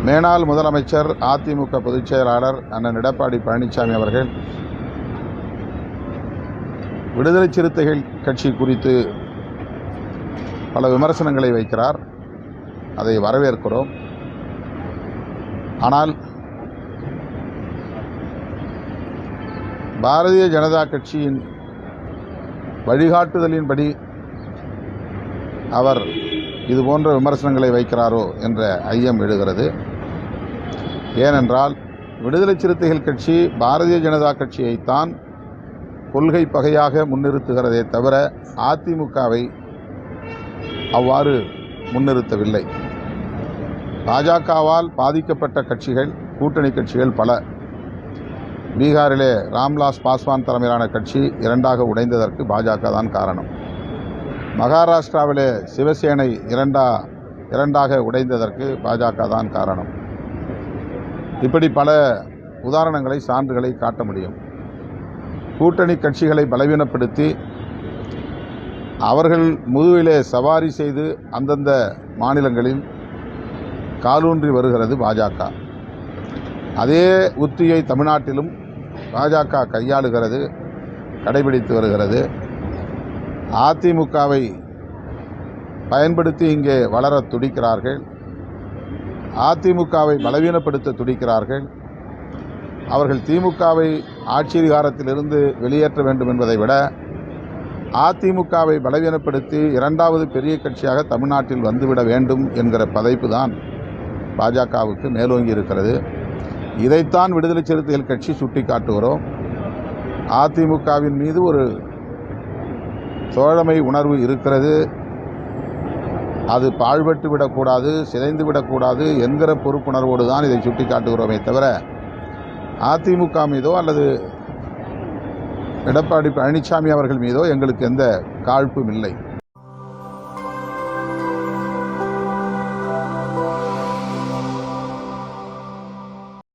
மேனாள் முதலமைச்சர் அதிமுக பொதுச் செயலாளர் அண்ணன் எடப்பாடி பழனிசாமி அவர்கள் விடுதலை சிறுத்தைகள் கட்சி குறித்து பல விமர்சனங்களை வைக்கிறார். அதை வரவேற்கிறோம். ஆனால் பாரதிய ஜனதா கட்சியின் வழிகாட்டுதலின்படி அவர் இதுபோன்ற விமர்சனங்களை வைக்கிறாரோ என்ற ஐயம் எழுகிறது. ஏனென்றால் விடுதலை சிறுத்தைகள் கட்சி பாரதிய ஜனதா கட்சியைத்தான் கொள்கை பகையாக முன்னிறுத்துகிறதே தவிர அதிமுகவை அவ்வாறு முன்னிறுத்தவில்லை. பாஜகவால் பாதிக்கப்பட்ட கட்சிகள், கூட்டணி கட்சிகள் பல. பீகாரிலே ராம்விலாஸ் பாஸ்வான் தலைமையிலான கட்சி இரண்டாக உடைந்ததற்கு பாஜக தான் காரணம். மகாராஷ்டிராவிலே சிவசேனை இரண்டாக உடைந்ததற்கு பாஜக தான் காரணம். இப்படி பல உதாரணங்களை, சான்றுகளை காட்ட முடியும். கூட்டணி கட்சிகளை பலவீனப்படுத்தி அவர்கள் முதுகிலே சவாரி செய்து அந்தந்த மாநிலங்களில் காலூன்றி வருகிறது பாஜக. அதே உத்தியை தமிழ்நாட்டிலும் பாஜக கையாளுகிறது, கடைபிடித்து வருகிறது. அதிமுகவை பயன்படுத்தி இங்கே வளர துடிக்கிறார்கள். அதிமுகவை பலவீனப்படுத்த துடிக்கிறார்கள். அவர்கள் திமுகவை ஆட்சி அதிகாரத்திலிருந்து வெளியேற்ற வேண்டும் என்பதை விட அதிமுகவை பலவீனப்படுத்தி இரண்டாவது பெரிய கட்சியாக தமிழ்நாட்டில் வந்துவிட வேண்டும் என்கிற பதைப்பு தான் பாஜகவுக்கு மேலோங்கி இருக்கிறது. இதைத்தான் விடுதலை சிறுத்தைகள் கட்சி சுட்டிக்காட்டுகிறோம். அதிமுகவின் மீது ஒரு தோழமை உணர்வு இருக்கிறது. அது பாழ்பட்டு விடக்கூடாது, சிதைந்து விடக்கூடாது என்கிற பொறுப்புணர்வோடு தான் இதை சுட்டிக்காட்டுகிறோமே தவிர அதிமுக மீதோ அல்லது எடப்பாடி பழனிசாமி அவர்கள் மீதோ எங்களுக்கு எந்த காழ்ப்பும் இல்லை.